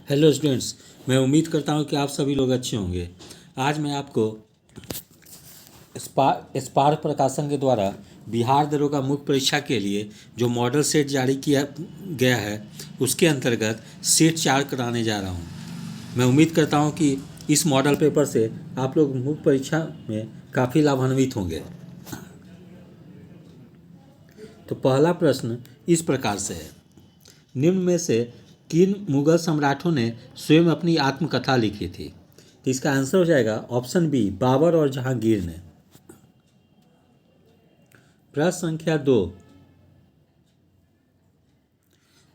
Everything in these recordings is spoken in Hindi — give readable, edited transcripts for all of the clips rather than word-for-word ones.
हेलो स्टूडेंट्स, मैं उम्मीद करता हूँ कि आप सभी लोग अच्छे होंगे। आज मैं आपको स्पार्क प्रकाशन के द्वारा बिहार दरोगा मुख्य परीक्षा के लिए जो मॉडल सेट जारी किया गया है उसके अंतर्गत सेट 4 कराने जा रहा हूँ। मैं उम्मीद करता हूँ कि इस मॉडल पेपर से आप लोग मुख्य परीक्षा में काफ़ी लाभान्वित होंगे। तो पहला प्रश्न इस प्रकार से है, निम्न में से किन मुगल सम्राटों ने स्वयं अपनी आत्मकथा लिखी थी? तो इसका आंसर हो जाएगा ऑप्शन बी, बाबर और जहांगीर ने। प्रश्न संख्या 2,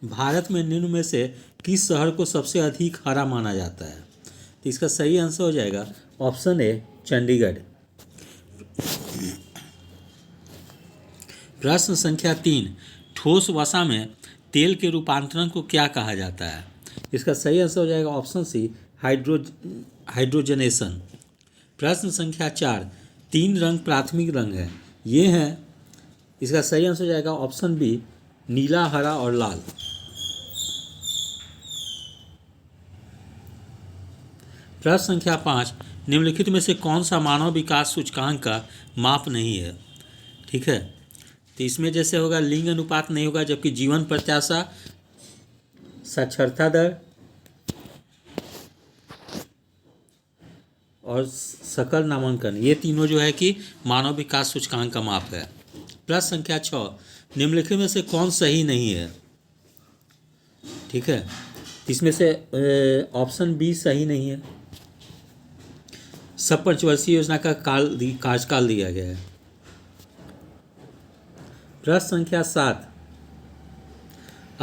भारत में निम्न में से किस शहर को सबसे अधिक हरा माना जाता है? तो इसका सही आंसर हो जाएगा ऑप्शन ए, चंडीगढ़। प्रश्न संख्या 3, ठोस वसा में तेल के रूपांतरण को क्या कहा जाता है? इसका सही आंसर हो जाएगा ऑप्शन सी, हाइड्रोजनेशन। प्रश्न संख्या 4, 3 रंग प्राथमिक रंग है, ये हैं। इसका सही आंसर हो जाएगा ऑप्शन बी, नीला, हरा और लाल। प्रश्न संख्या 5, निम्नलिखित में से कौन सा मानव विकास सूचकांक का माप नहीं है? ठीक है, तो इसमें जैसे होगा लिंग अनुपात नहीं होगा, जबकि जीवन प्रत्याशा, साक्षरता दर और सकल नामांकन, ये तीनों जो है कि मानव विकास सूचकांक का माप है। प्रश्न संख्या 6, निम्नलिखित में से कौन सही नहीं है? ठीक है, इसमें से ऑप्शन बी सही नहीं है। सब पंचवर्षीय योजना का कार्यकाल दिया गया है। प्रश्न संख्या 7,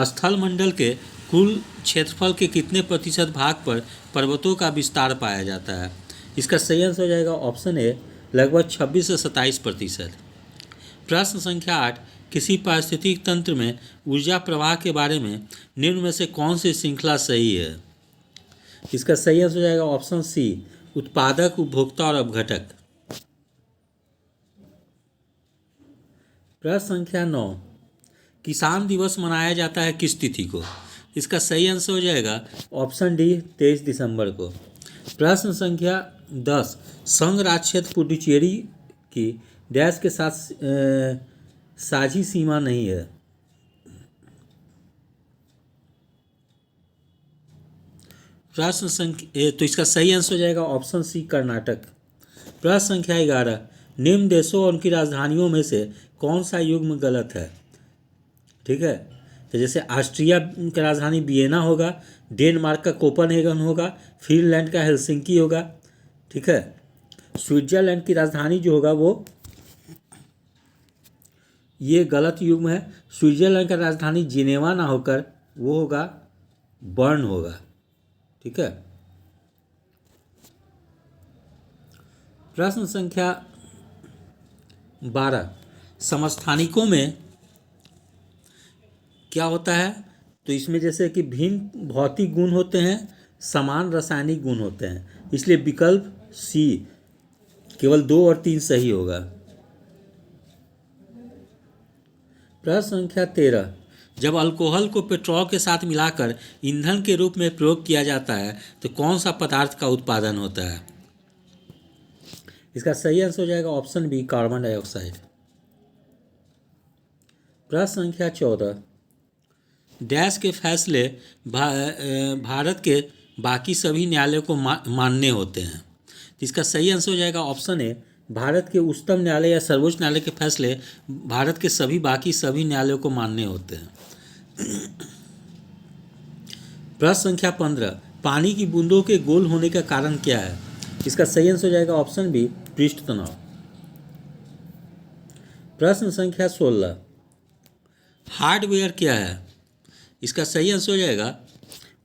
स्थल मंडल के कुल क्षेत्रफल के कितने प्रतिशत भाग पर पर्वतों का विस्तार पाया जाता है? इसका सही आंसर हो जाएगा ऑप्शन ए, लगभग 26 से 27%। प्रश्न संख्या 8, किसी पारिस्थितिक तंत्र में ऊर्जा प्रवाह के बारे में निम्न में से कौन सी श्रृंखला सही है? इसका सही आंसर हो जाएगा ऑप्शन सी, उत्पादक, उपभोक्ता और अपघटक। प्रश्न संख्या 9, किसान दिवस मनाया जाता है किस तिथि को? इसका सही आंसर हो जाएगा ऑप्शन डी, 23 दिसंबर को। प्रश्न संख्या 10, संघ राज्य क्षेत्र पुडुचेरी की डैश के साथ साझी सीमा नहीं है। प्रश्न संख्या तो इसका सही आंसर हो जाएगा ऑप्शन सी, कर्नाटक। प्रश्न संख्या 11, निम्न देशों और उनकी राजधानियों में से कौन सा युग्म गलत है? ठीक है, तो जैसे ऑस्ट्रिया की राजधानी वियना होगा, डेनमार्क का कोपनहेगन होगा, फिनलैंड का हेलसिंकी होगा। ठीक है, स्विट्जरलैंड की राजधानी जो होगा वो, ये गलत युग्म है। स्विट्जरलैंड का राजधानी जिनेवा ना होकर वो होगा बर्न होगा। ठीक है, प्रश्न संख्या 12, समस्थानिकों में क्या होता है? तो इसमें जैसे कि भिन्न भौतिक गुण होते हैं, समान रासायनिक गुण होते हैं, इसलिए विकल्प सी, केवल 2 और 3 सही होगा। प्रश्न संख्या 13, जब अल्कोहल को पेट्रोल के साथ मिलाकर ईंधन के रूप में प्रयोग किया जाता है तो कौन सा पदार्थ का उत्पादन होता है? इसका सही आंसर हो जाएगा ऑप्शन बी, कार्बन डाइऑक्साइड। प्रश्न संख्या 14, डैश के फैसले भारत के बाकी सभी न्यायालयों को मान्य होते हैं। इसका सही आंसर हो जाएगा ऑप्शन ए, भारत के उच्चतम न्यायालय या सर्वोच्च न्यायालय के फैसले भारत के बाकी सभी न्यायालयों को मान्य होते हैं। प्रश्न संख्या 15, पानी की बूंदों के गोल होने का कारण क्या है? इसका सही आंसर हो जाएगा ऑप्शन बी, पृष्ठ तनाव। प्रश्न संख्या 16, हार्डवेयर क्या है? इसका सही आंसर हो जाएगा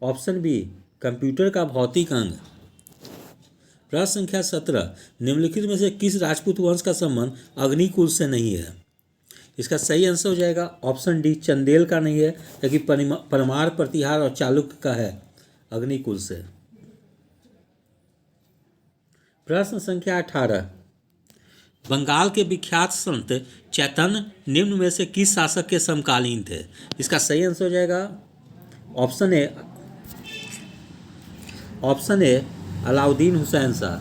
ऑप्शन बी, कंप्यूटर का भौतिक अंग। प्रश्न संख्या 17, निम्नलिखित में से किस राजपूत वंश का संबंध अग्निकुल से नहीं है? इसका सही आंसर हो जाएगा ऑप्शन डी, चंदेल का नहीं है, लेकिन परमार, प्रतिहार और चालुक्य का है अग्निकुल से। प्रश्न संख्या 18, बंगाल के विख्यात संत चैतन्य निम्न में से किस शासक के समकालीन थे? इसका सही आंसर हो जाएगा option A, option A Alauddin Hussain Shah.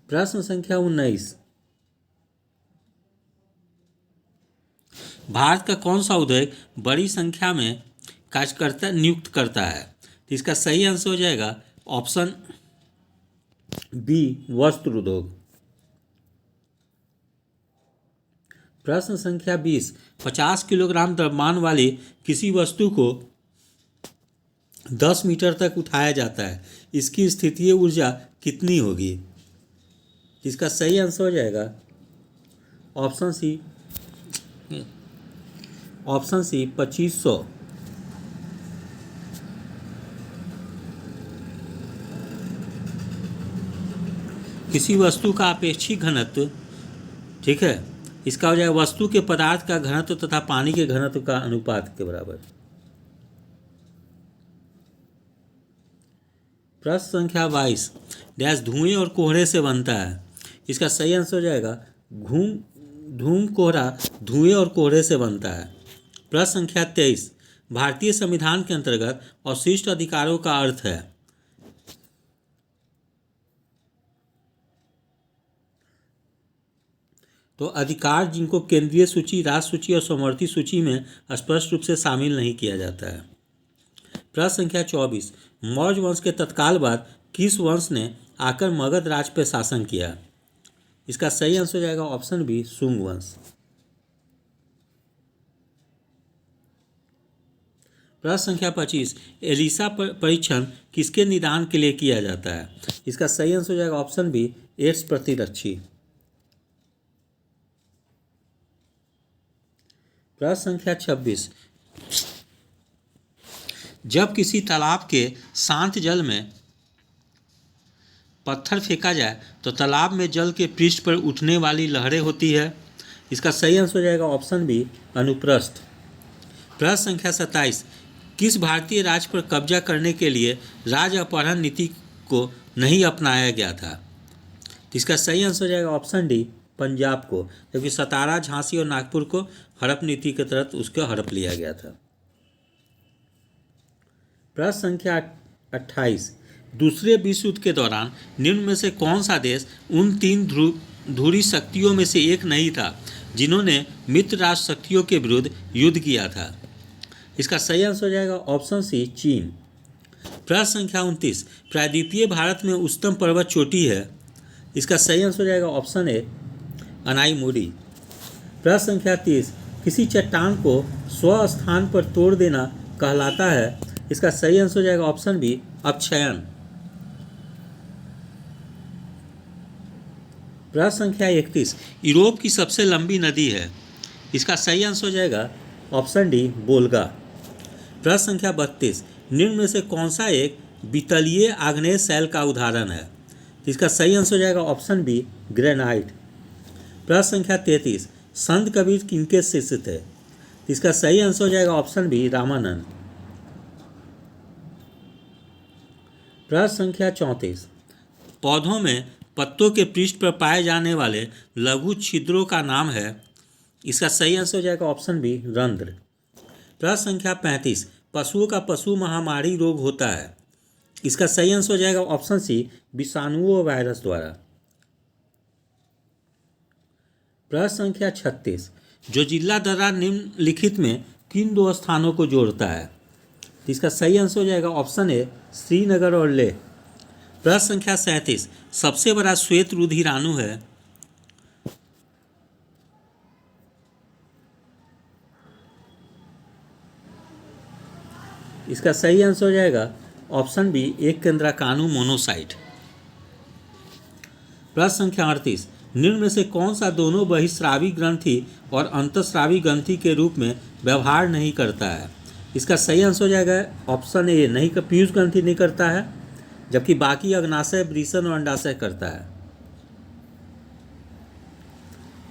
प्रश्न संख्या 19, भारत का कौन सा उद्योग बड़ी संख्या में कार्यकर्ता नियुक्त करता है? तो इसका सही आंसर हो जाएगा ऑप्शन बी वस्त्र उद्योग। प्रश्न संख्या 20, 50 किलोग्राम द्रव्यमान वाली किसी वस्तु को 10 मीटर तक उठाया जाता है, इसकी स्थितीय ऊर्जा कितनी होगी? इसका सही आंसर हो जाएगा ऑप्शन सी 2500। किसी वस्तु का अपेक्षित घनत्व, ठीक है, इसका हो जाएगा वस्तु के पदार्थ का घनत्व तथा पानी के घनत्व का अनुपात के बराबर। प्रश्न संख्या 22, डैश धुएं और कोहरे से बनता है? इसका सही आंसर हो जाएगा धूम कोहरा धुएं और कोहरे से बनता है। प्रश्न संख्या 23, भारतीय संविधान के अंतर्गत अवशिष्ट अधिकारों का अर्थ है? तो अधिकार जिनको केंद्रीय सूची, राज्य सूची और समवर्ती सूची में स्पष्ट रूप से शामिल नहीं किया जाता है। प्रश्न संख्या 24, मौर्य वंश के तत्काल बाद किस वंश ने आकर मगध राज्य पर शासन किया? इसका सही आंसर हो जाएगा ऑप्शन बी शुंग वंश। प्रश्न संख्या 25, एलिसा परीक्षण किसके निदान के लिए किया जाता है? इसका सही आंसर हो जाएगा ऑप्शन बी एड्स प्रतिरक्षी। प्रश्न संख्या 26, जब किसी तालाब के शांत जल में पत्थर फेंका जाए तो तालाब में जल के पृष्ठ पर उठने वाली लहरें होती है? इसका सही आंसर हो जाएगा ऑप्शन बी अनुप्रस्थ। प्रश्न संख्या 27, किस भारतीय राज्य पर कब्जा करने के लिए राज्य अपहरण नीति को नहीं अपनाया गया था? इसका सही आंसर हो जाएगा ऑप्शन डी पंजाब को, क्योंकि सतारा, झांसी और नागपुर को हड़प नीति के तहत उसको हड़प लिया गया था। प्रश्न संख्या 28, दूसरे विश्व युद्ध के दौरान निम्न में से कौन सा देश उन 3 ध्रुवीय शक्तियों में से एक नहीं था जिन्होंने मित्र राष्ट्र शक्तियों के विरुद्ध युद्ध किया था? इसका सही आंसर हो जाएगा ऑप्शन सी चीन। प्रश्न संख्या 29, प्रायद्वीपीय भारत में उच्चतम पर्वत चोटी है? इसका सही आंसर हो जाएगा ऑप्शन ए अनाईमुडी। प्रश्न संख्या 30, किसी चट्टान को स्वस्थान पर तोड़ देना कहलाता है? इसका सही आंसर हो जाएगा ऑप्शन बी अपक्षयन। प्रश्न संख्या 31, यूरोप की सबसे लंबी नदी है? इसका सही आंसर हो जाएगा ऑप्शन डी वोल्गा। प्रश्न संख्या 32, निम्न में से कौन सा एक वितलीय आग्नेय शैल का उदाहरण है? इसका सही आंसर हो जाएगा ऑप्शन बी ग्रेनाइट। प्रश्न संख्या 33, संत कबीर किनके शिष्य थे? इसका सही आंसर हो जाएगा ऑप्शन बी रामानंद। प्रश्न संख्या 34, पौधों में पत्तों के पृष्ठ पर पाए जाने वाले लघु छिद्रों का नाम है? इसका सही आंसर हो जाएगा ऑप्शन बी रंध्र। प्रश्न संख्या 35, पशुओं का पशु महामारी रोग होता है? इसका सही आंसर हो जाएगा ऑप्शन सी विषाणुओं और वायरस द्वारा। प्रश्न संख्या 36, जो जिला दर्रा निम्नलिखित में किन 2 स्थानों को जोड़ता है? इसका सही आंसर हो जाएगा ऑप्शन ए श्रीनगर और लेह। प्रश्न संख्या 37, सबसे बड़ा श्वेत रुधिराणु है? इसका सही आंसर हो जाएगा ऑप्शन बी एक केंद्राकानु मोनोसाइट। प्रश्न संख्या 38, निम्न में से कौन सा दोनों बहिस्रावी ग्रंथि और अंतःस्रावी ग्रंथि के रूप में व्यवहार नहीं करता है? इसका सही आंसर हो जाएगा ऑप्शन ए नहीं, पीयूष ग्रंथि नहीं करता है, जबकि बाकी अग्नाशय, वृषण और अंडाशय करता है।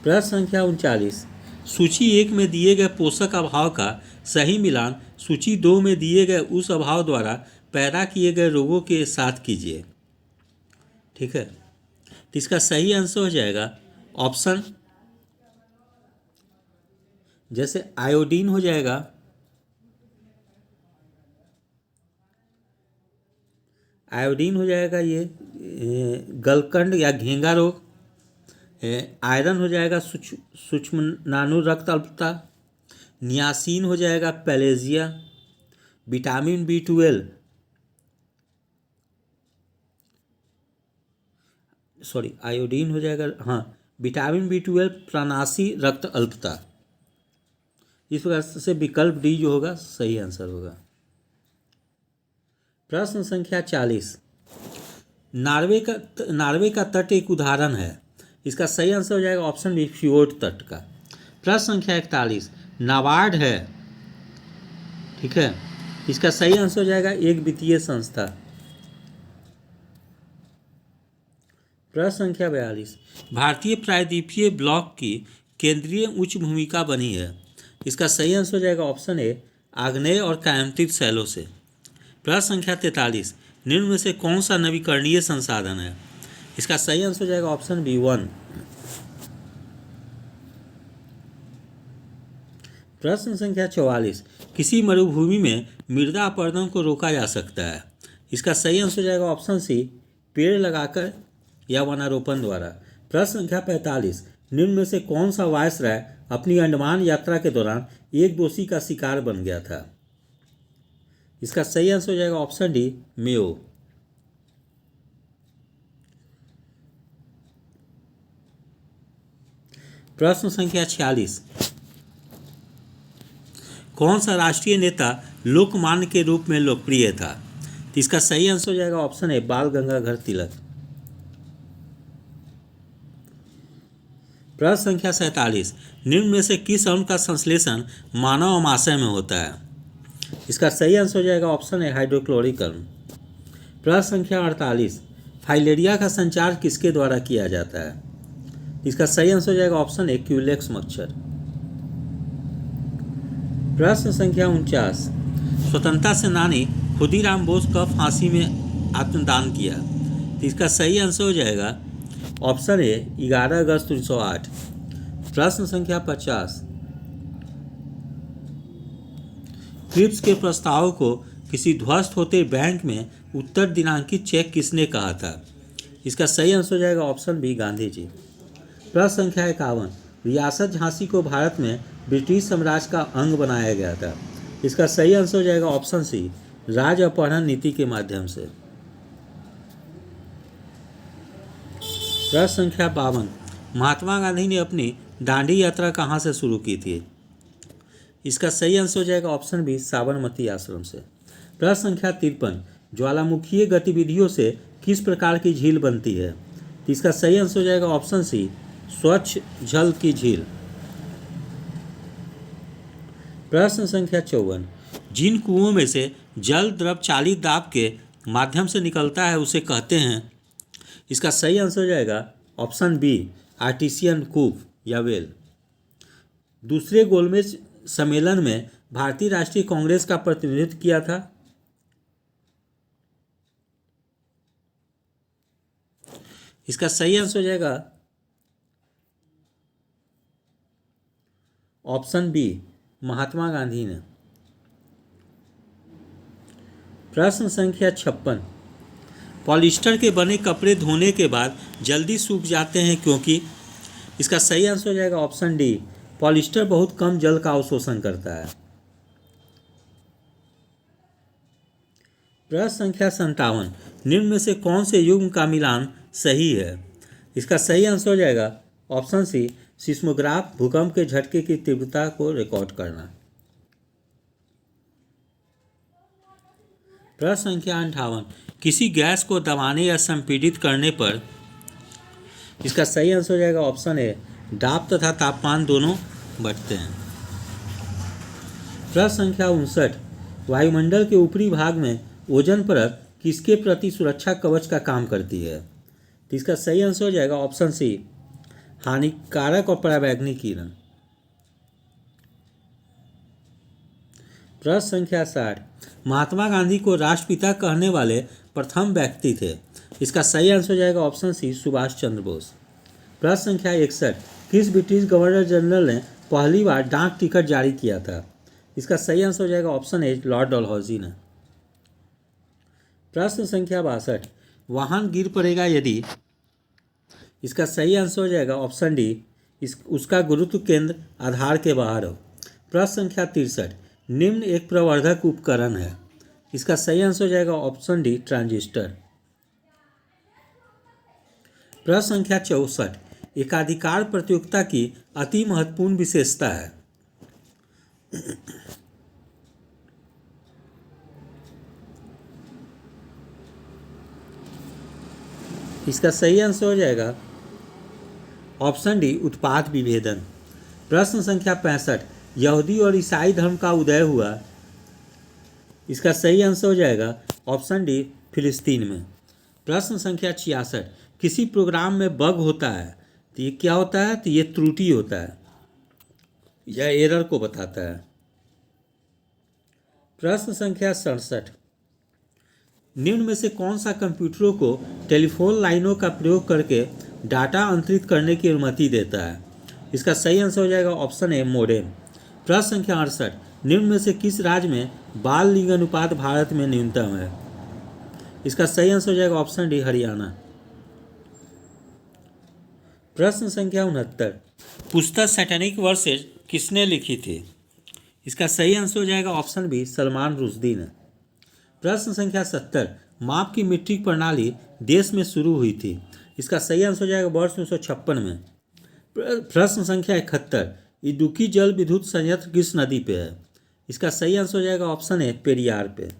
प्रश्न संख्या 39, सूची 1 में दिए गए पोषक अभाव का सही मिलान सूची 2 में दिए गए उस अभाव द्वारा पैदा किए गए रोगों के साथ कीजिए। ठीक है, तो इसका सही आंसर हो जाएगा ऑप्शन, जैसे आयोडीन हो जाएगा आयोडीन हो जाएगा ये गलकंड या घेंगा रोग। आयरन हो जाएगा सूक्ष्म रक्त अल्पता। नियासिन हो जाएगा पैलेजिया। विटामिन B12 आयोडीन हो जाएगा, हाँ, विटामिन B12 प्राणासी रक्त अल्पता। इस प्रकार से विकल्प डी जो होगा सही आंसर होगा। प्रश्न संख्या 40, नार्वे का तट एक उदाहरण है। इसका सही आंसर हो जाएगा ऑप्शन बी फ्योर्ड तट का। प्रश्न संख्या 41, नाबार्ड है, ठीक है, इसका सही आंसर हो जाएगा एक वित्तीय संस्था। प्रश्न संख्या 42, भारतीय प्रायद्वीपीय ब्लॉक की केंद्रीय उच्च भूमिका बनी है। इसका सही आंसर हो जाएगा ऑप्शन ए आग्नेय और कायमतित शैलों से। प्रश्न संख्या 43, निम्न में से कौन सा नवीकरणीय संसाधन है। इसका सही आंसर हो जाएगा ऑप्शन बी 1। प्रश्न संख्या 44, किसी मरुभूमि में मृदा अपरदन को रोका जा सकता है। इसका सही आंसर हो जाएगा ऑप्शन सी पेड़ लगाकर या वनारोपण द्वारा। प्रश्न संख्या 45, निम्न में से कौन सा वायसराय अपनी अंडमान यात्रा के दौरान एक दोषी का शिकार बन गया था। इसका सही आंसर हो जाएगा ऑप्शन डी मेयो। प्रश्न संख्या 46, कौन सा राष्ट्रीय नेता लोकमान्य के रूप में लोकप्रिय था। इसका सही आंसर हो जाएगा ऑप्शन ए बाल गंगाधर तिलक। प्रश्न संख्या 47, निम्न में से किस अणु का संश्लेषण मानव अमाशय में होता है। इसका सही आंसर हो जाएगा ऑप्शन ए हाइड्रोक्लोरिक अणु। प्रश्न संख्या 48, फाइलेरिया का संचार किसके द्वारा किया जाता है। इसका सही आंसर हो जाएगा ऑप्शन ए क्यूलेक्स मच्छर। प्रश्न संख्या 49, स्वतंत्रता सेनानी खुदीराम बोस कब फांसी में आत्मदान किया। इसका सही आंसर हो जाएगा ऑप्शन ए 11 अगस्त 1908। प्रश्न संख्या 50, क्रिप्स के प्रस्ताव को किसी ध्वस्त होते बैंक में उत्तर दिनांकित चेक किसने कहा था। इसका सही आंसर हो जाएगा ऑप्शन बी गांधी जी। प्रश्न संख्या 51, रियासत झांसी को भारत में ब्रिटिश साम्राज्य का अंग बनाया गया था। इसका सही आंसर हो जाएगा ऑप्शन सी राज अपहरण नीति के माध्यम से। प्रश्न संख्या 52, महात्मा गांधी ने अपनी दांडी यात्रा कहाँ से शुरू की थी। इसका सही आंसर हो जाएगा ऑप्शन बी साबरमती आश्रम से। प्रश्न संख्या 53, ज्वालामुखीय गतिविधियों से किस प्रकार की झील बनती है। इसका सही आंसर हो जाएगा ऑप्शन सी स्वच्छ जल की झील। प्रश्न संख्या 54, जिन कुओं में से जल द्रव चालित दाब के माध्यम से निकलता है उसे कहते हैं। इसका सही आंसर हो जाएगा ऑप्शन बी आर्टिसियन कूप या वेल। दूसरे गोलमेज सम्मेलन में भारतीय राष्ट्रीय कांग्रेस का प्रतिनिधित्व किया था। इसका सही आंसर हो जाएगा ऑप्शन बी महात्मा गांधी ने। प्रश्न संख्या 56, पॉलिस्टर के बने कपड़े धोने के बाद जल्दी सूख जाते हैं क्योंकि। इसका सही आंसर हो जाएगा ऑप्शन डी पॉलिस्टर बहुत कम जल का अवशोषण करता है। प्रश्न संख्या 57, निम्न में से कौन से युग्म का मिलान सही है। इसका सही आंसर हो जाएगा ऑप्शन सी सिस्मोग्राफ भूकंप के झटके की तीव्रता को रिकॉर्ड करना। प्रश्न संख्या 58, किसी गैस को दबाने या संपीड़ित करने पर। इसका सही आंसर हो जाएगा ऑप्शन ए दाब तथा तापमान दोनों बढ़ते हैं। प्रश्न संख्या 59, वायुमंडल के ऊपरी भाग में ओजोन परत किसके प्रति सुरक्षा कवच का काम करती है। तो इसका सही आंसर हो जाएगा ऑप्शन सी हानिकारक और पराबैंगनी किरण। प्रश्न संख्या 60, महात्मा गांधी को राष्ट्रपिता कहने वाले प्रथम व्यक्ति थे। इसका सही आंसर हो जाएगा ऑप्शन सी सुभाष चंद्र बोस। प्रश्न संख्या 61, किस ब्रिटिश गवर्नर जनरल ने पहली बार डाक टिकट जारी किया था। इसका सही आंसर हो जाएगा ऑप्शन ए लॉर्ड डलहौजी ने। प्रश्न संख्या 62, वाहन गिर पड़ेगा यदि। इसका सही आंसर हो जाएगा ऑप्शन डी, उसका गुरुत्व केंद्र आधार के बाहर हो। प्रश्न संख्या 63, निम्न एक प्रवर्धक उपकरण है। इसका सही आंसर हो जाएगा ऑप्शन डी, ट्रांजिस्टर। प्रश्न संख्या 64, एकाधिकार प्रतियोगिता की अति महत्वपूर्ण विशेषता है। इसका सही आंसर हो जाएगा ऑप्शन डी, उत्पाद विभेदन। प्रश्न संख्या 65, यहूदी और ईसाई धर्म का उदय हुआ। इसका सही आंसर हो जाएगा ऑप्शन डी, फिलिस्तीन में। प्रश्न संख्या 66, किसी प्रोग्राम में बग होता है तो ये क्या होता है? तो ये त्रुटि होता है, यह एरर को बताता है। प्रश्न संख्या 67, निम्न में से कौन सा कंप्यूटरों को टेलीफोन लाइनों का प्रयोग करके डाटा अंतरित करने की अनुमति देता है? इसका सही आंसर हो जाएगा ऑप्शन ए, मोडेम। प्रश्न संख्या 68, निम्न में से किस राज्य में बाल लिंग अनुपात भारत में न्यूनतम है? इसका सही आंसर हो जाएगा ऑप्शन डी, हरियाणा। प्रश्न संख्या 69, पुस्तक सैटेनिक वर्सेज किसने लिखी थी? इसका सही आंसर हो जाएगा ऑप्शन बी, सलमान रुश्दी ने। प्रश्न संख्या 70, माप की मीट्रिक प्रणाली देश में शुरू हुई थी। इसका सही आंसर हो जाएगा वर्ष 1956 में। प्रश्न संख्या 71, इडुक्की जल विद्युत संयंत्र किस नदी पे है? इसका सही आंसर हो जाएगा ऑप्शन ए, पेरियार पे।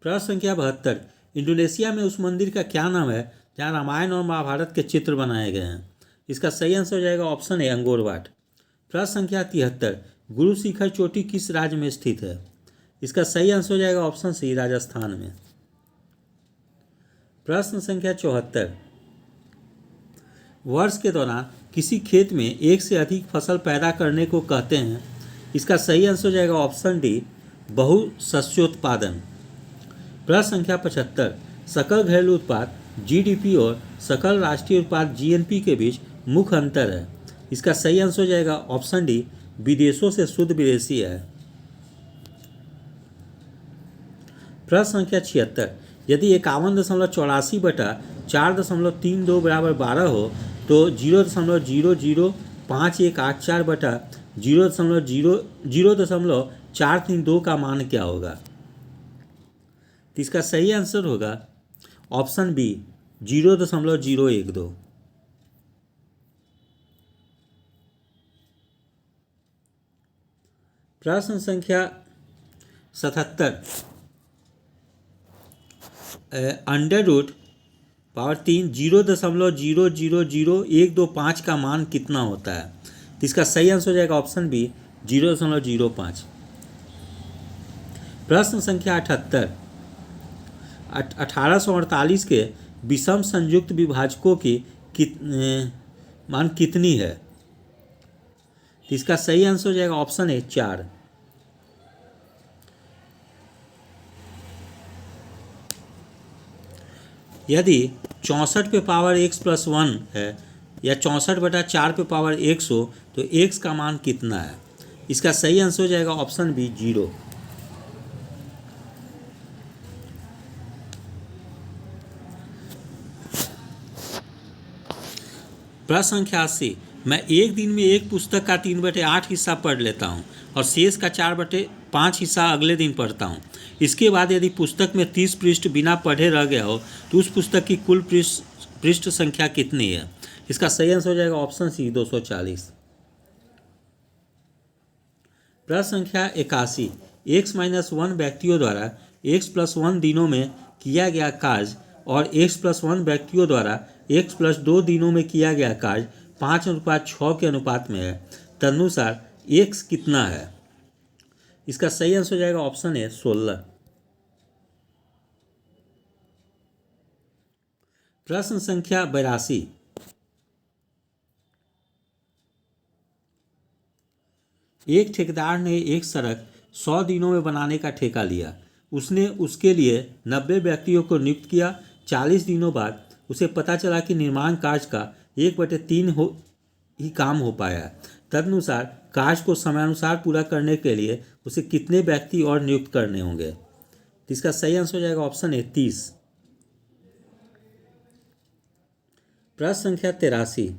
प्रश्न संख्या 72, इंडोनेशिया में उस मंदिर का क्या नाम है जहाँ रामायण और महाभारत के चित्र बनाए गए हैं? इसका सही आंसर हो जाएगा ऑप्शन ए, अंगोर वाट। प्रश्न संख्या 73, गुरु शिखर चोटी किस राज्य में स्थित है? इसका सही आंसर हो जाएगा ऑप्शन सी, राजस्थान में। प्रश्न संख्या 74, वर्ष के दौरान किसी खेत में एक से अधिक फसल पैदा करने को कहते हैं? इसका सही आंसर हो जाएगा ऑप्शन डी, बहुशस्योत्पादन। प्रश्न संख्या 75, सकल घरेलू उत्पाद जीडीपी और सकल राष्ट्रीय उत्पाद जीएनपी के बीच मुख्य अंतर है। इसका सही आंसर हो जाएगा ऑप्शन डी, विदेशों से शुद्ध विदेशी है। प्रश्न संख्या 76, यदि 51.84 बटा 4.32 बराबर 12 हो तो 0.00518 बटा 0.0432 का मान क्या होगा? तो इसका सही आंसर होगा ऑप्शन बी, 0.012। प्रश्न संख्या 77, अंडर रूट पावर 3 0.000125 का मान कितना होता है? तो इसका सही आंसर हो जाएगा ऑप्शन बी, 0.05। प्रश्न संख्या 78, 1848 के विषम संयुक्त विभाजकों की मान कितनी है? तो इसका सही आंसर हो जाएगा ऑप्शन ए, 4। यदि 64 पे पावर x+1 है या 64/4 पे पावर x हो तो x का मान कितना है? इसका सही आंसर हो जाएगा ऑप्शन बी, 0। प्रश्न संख्या 80, मैं एक दिन में एक पुस्तक का 3/8 हिस्सा पढ़ लेता हूँ और शेष का 4/5 हिस्सा अगले दिन पढ़ता हूँ। इसके बाद यदि पुस्तक में 30 पृष्ठ बिना पढ़े रह गया हो तो उस पुस्तक की कुल पृष्ठ संख्या कितनी है? इसका सही आंसर हो जाएगा ऑप्शन सी, 240। प्रश्न संख्या 81, x-1 व्यक्तियों द्वारा x+1 दिनों में किया गया कार्य और x+1 व्यक्तियों द्वारा x+2 दिनों में किया गया कार्य 5:6 के अनुपात में है। तदनुसार x कितना है? इसका सही आंसर हो जाएगा ऑप्शन ए, 16। प्रश्न संख्या 82, एक ठेकेदार ने एक सड़क 100 दिनों में बनाने का ठेका लिया। उसने उसके लिए 90 व्यक्तियों को नियुक्त किया। 40 दिनों बाद उसे पता चला कि निर्माण कार्य का 1/3 ही काम हो पाया। तदनुसार कार्य को समयानुसार पूरा करने के लिए उसे कितने व्यक्ति और नियुक्त करने होंगे? तो इसका सही आंसर हो जाएगा ऑप्शन ए 30। प्रश्न संख्या 83।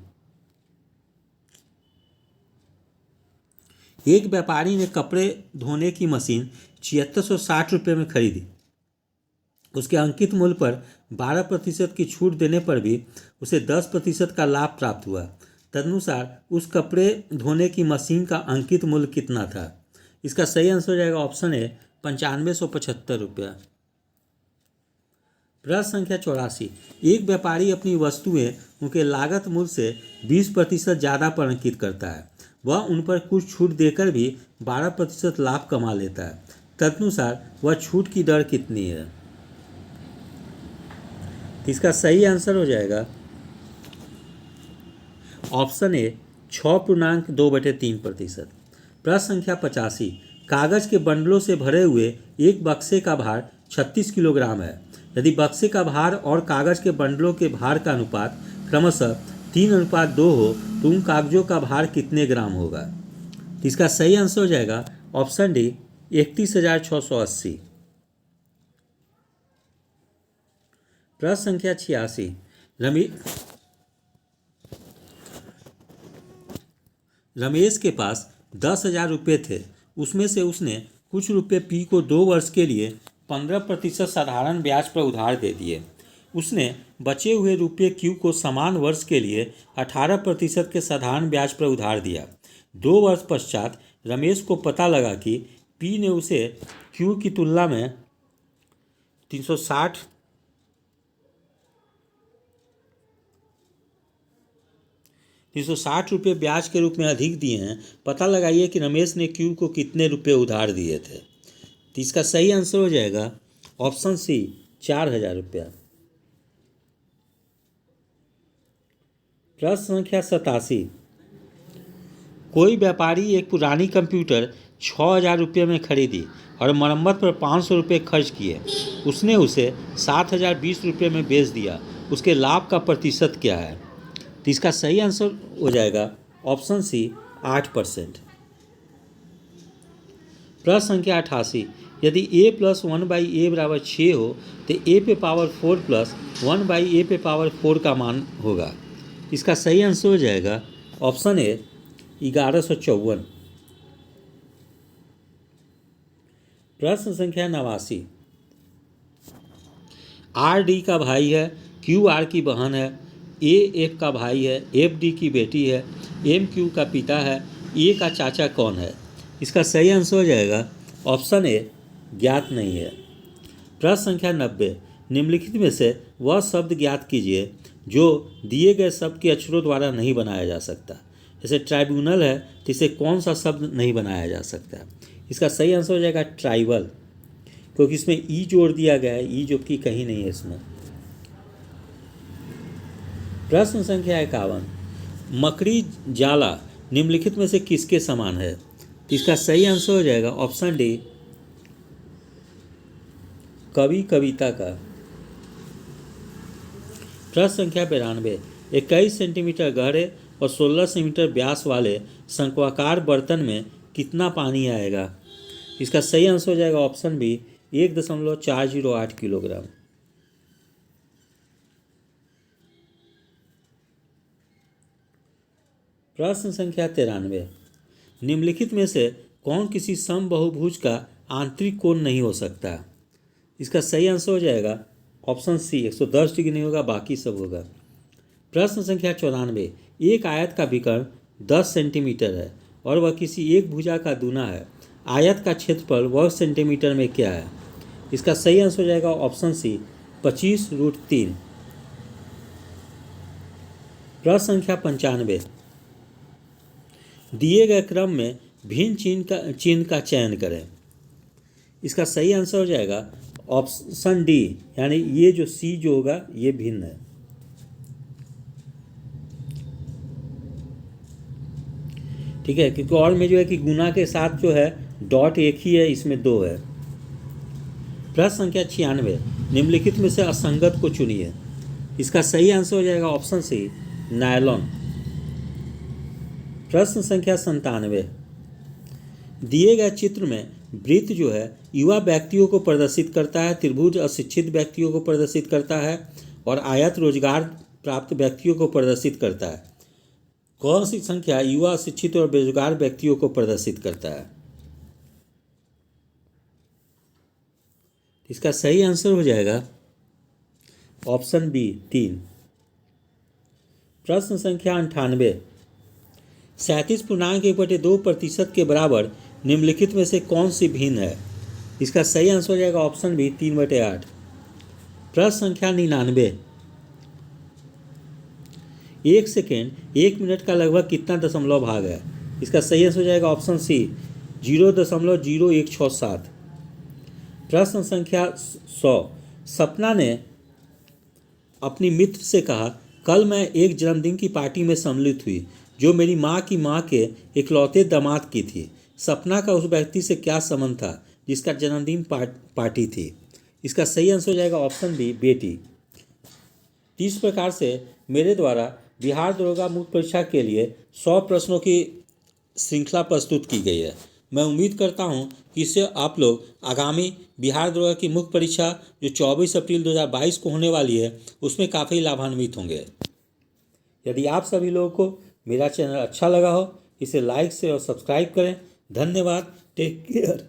एक व्यापारी ने कपड़े धोने की मशीन 7660 रुपये में खरीदी। उसके अंकित मूल्य पर 12% की छूट देने पर भी उसे 10% का लाभ प्राप्त हुआ। तदनुसार उस कपड़े धोने की मशीन का अंकित मूल्य कितना था? इसका सही आंसर हो जाएगा ऑप्शन ए 9575 रुपया। प्रश्न संख्या 84। एक व्यापारी अपनी वस्तुएं उनके लागत मूल्य से 20% ज़्यादा पर अंकित करता है। वह उन पर कुछ छूट देकर भी 12% लाभ कमा लेता है। तदनुसार वह छूट की दर कितनी है? इसका सही आंसर हो जाएगा ऑप्शन ए 6.2/3%। प्रश्न संख्या 85। कागज के बंडलों से भरे हुए एक बक्से का भार 36 किलोग्राम है। यदि बक्से का भार और कागज के बंडलों के भार का अनुपात क्रमशः 3:2 हो तो उन कागजों का भार कितने ग्राम होगा? तो इसका सही आंसर हो जाएगा ऑप्शन डी 31,680। प्रश्न संख्या 86। रमेश के पास 10,000 रुपये थे। उसमें से उसने कुछ रुपये पी को 2 वर्ष के लिए 15% साधारण ब्याज पर उधार दे दिए। उसने बचे हुए रुपये क्यू को समान वर्ष के लिए 18% के साधारण ब्याज पर उधार दिया। 2 वर्ष पश्चात रमेश को पता लगा कि पी ने उसे क्यू की तुलना में 360 रुपये ब्याज के रूप में अधिक दिए हैं। पता लगाइए कि रमेश ने क्यू को कितने रुपये उधार दिए थे। तो इसका सही आंसर हो जाएगा ऑप्शन सी 4,000 रुपया। प्रश्न संख्या 87। कोई व्यापारी एक पुरानी कंप्यूटर 6,000 रुपये में खरीदी और मरम्मत पर 500 रुपये खर्च किए। उसने उसे 7,020 रुपये में बेच दिया। उसके लाभ का प्रतिशत क्या है? तो इसका सही आंसर हो जाएगा ऑप्शन सी 8%। प्रश्न संख्या 88। यदि a + 1/a = 6 हो तो a पे पावर 4 + 1/a पे पावर 4 का मान होगा। इसका सही आंसर हो जाएगा ऑप्शन ए 1154। प्रश्न संख्या 89। आर डी का भाई है, क्यू आर की बहन है, ए एफ का भाई है, एफ डी की बेटी है, एम क्यू का पिता है, ए का चाचा कौन है? इसका सही आंसर हो जाएगा ऑप्शन ए ज्ञात नहीं है। प्रश्न संख्या 90। निम्नलिखित में से वह शब्द ज्ञात कीजिए जो दिए गए शब्द के अक्षरों द्वारा नहीं बनाया जा सकता। जैसे ट्राइब्यूनल है तो इसे कौन सा शब्द नहीं बनाया जा सकता? इसका सही आंसर हो जाएगा ट्राइबल, क्योंकि इसमें ई जोड़ दिया गया है, ई जो कि कहीं नहीं है इसमें। प्रश्न संख्या 51। मकड़ी जाला निम्नलिखित में से किसके समान है? इसका सही आंसर हो जाएगा ऑप्शन डी कवि कविता का। प्रश्न संख्या 92। 21 सेंटीमीटर गहरे और 16 सेंटीमीटर व्यास वाले शंक्वाकार बर्तन में कितना पानी आएगा? इसका सही आंसर हो जाएगा ऑप्शन बी 1.408 किलोग्राम। प्रश्न संख्या 93। निम्नलिखित में से कौन किसी समबहुभुज का आंतरिक कोण नहीं हो सकता? इसका सही आंसर हो जाएगा ऑप्शन सी 110 डिग्री नहीं होगा, बाकी सब होगा। प्रश्न संख्या 94। एक आयत का विकर्ण 10 सेंटीमीटर है और वह किसी एक भुजा का दूना है। आयत का क्षेत्रफल वर्ग सेंटीमीटर में क्या है? इसका सही आंसर हो जाएगा ऑप्शन सी 25√3। प्रश्न संख्या 95। दिए गए क्रम में भिन्न चिन्ह का चयन करें। इसका सही आंसर हो जाएगा ऑप्शन डी, यानी ये जो सी जो होगा ये भिन्न है। ठीक है, क्योंकि और में जो है कि गुना के साथ जो है डॉट एक ही है, इसमें 2 है। प्रश्न संख्या 96। निम्नलिखित में से असंगत को चुनिए। इसका सही आंसर हो जाएगा ऑप्शन सी नायलॉन। प्रश्न संख्या 97। दिए गए चित्र में वृत्त जो है युवा व्यक्तियों को प्रदर्शित करता है, त्रिभुज अशिक्षित व्यक्तियों को प्रदर्शित करता है और आयत रोजगार प्राप्त व्यक्तियों को प्रदर्शित करता है। कौन सी संख्या युवा शिक्षित और बेरोजगार व्यक्तियों को प्रदर्शित करता है? इसका सही आंसर हो जाएगा ऑप्शन बी 3। प्रश्न संख्या 98, 37.1/2% के बराबर निम्नलिखित में से कौन सी भिन्न है? इसका सही आंसर हो जाएगा ऑप्शन बी 3/8। प्रश्न संख्या 99, 1 सेकेंड 1 मिनट का लगभग कितना दशमलव भाग है? इसका सही आंसर हो जाएगा ऑप्शन सी 0.0167। प्रश्न संख्या 100, सपना ने अपनी मित्र से कहा, कल मैं एक जन्मदिन की पार्टी में सम्मिलित हुई जो मेरी माँ की माँ के इकलौते दामाद की थी। सपना का उस व्यक्ति से क्या संबंध था जिसका जन्मदिन पार्टी थी? इसका सही आंसर हो जाएगा ऑप्शन बी बेटी। इस प्रकार से मेरे द्वारा बिहार दरोगा मुख्य परीक्षा के लिए 100 प्रश्नों की श्रृंखला प्रस्तुत की गई है। मैं उम्मीद करता हूं कि इससे आप लोग आगामी बिहार दरोगा की मुख्य परीक्षा जो 24 अप्रैल 2022 को होने वाली है उसमें काफ़ी लाभान्वित होंगे। यदि आप सभी लोगों को मेरा चैनल अच्छा लगा हो इसे लाइक से और सब्सक्राइब करें। धन्यवाद। Take care.